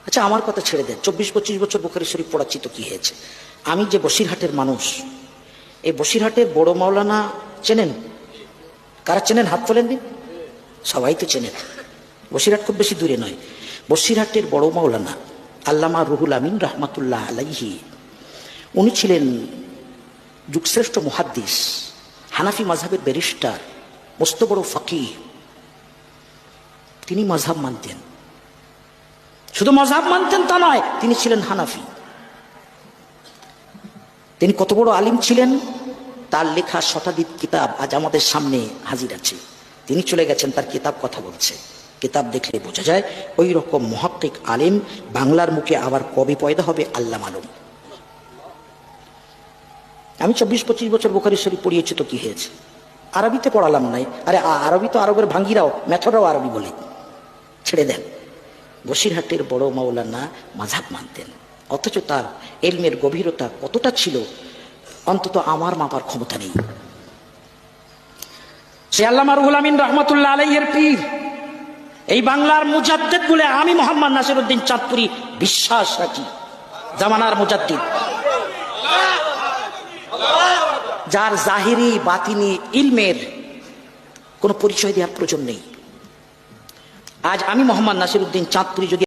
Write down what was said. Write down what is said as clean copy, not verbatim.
আচ্ছা আমার কথা ছেড়ে দেন, 24-25 বছর বুখারী শরীফ পড়াচ্ছি তো কি হয়েছে? আমি যে বসিরহাটের মানুষ, এই বসিরহাটের বড় মাওলানা চেনেন? কারা চেনেন হাত তোলেন দিন। সবাই তো চেনেন, বসিরহাট খুব বেশি দূরে নয়। বসিরহাটের বড় মাওলানা আল্লামা রুহুল আমিন রহমাতুল্লাহ আলাইহি, উনি ছিলেন যুগশ্রেষ্ঠ মুহাদ্দিস, হানাফি মাযহাবের ব্যারিস্টার, মস্ত বড় ফকিহ। তিনি মাযহাব মানতেন, শুধু মাযহাব মানতেন তা নয়, তিনি ছিলেন হানাফি। তিনি কত বড় আলিম ছিলেন, তার লেখা শতাধিক কিতাব আজ আমাদের সামনে হাজির আছে। তিনি চলে গেছেন, তার কিতাব কথা বলছে। কিতাব দেখলে বোঝা যায় ওই রকম মুহাক্কিক আলিম বাংলার মুখে আবার কবে পয়দা হবে আল্লাহ মালুম। আমি 24-25 বছর বুখারী শরীফ পড়িয়েছি তো কি হয়েছে? আরবিতে পড়ালাম নাই। আরে আরবি তো আরবের ভাঙ্গিরাও, মেথডরাও আরবি বলে। ছেড়ে দেন। বসিরহাটের বড় মাওলানা মাযহাব মানতেন, অথচ তার ইলমের গভীরতা কতটা ছিল অন্তত আমার মাপার ক্ষমতা নেই। সে আল্লামা রুহুল আমিন রহমাতুল্লাহ আলাইহির পীর, এই বাংলার মুজাদ্দিদ বলে আমি মোহাম্মদ নাসিরউদ্দিন চাঁদপুরি বিশ্বাস রাখি। জামানার মুজাদ্দিদ, যার জাহিরি বাতিনি ইলমের কোনো পরিচয় দেওয়ার প্রয়োজন নেই। আজ আমি মোহাম্মদ নাসিরউদ্দিন চাঁদপুরি যদি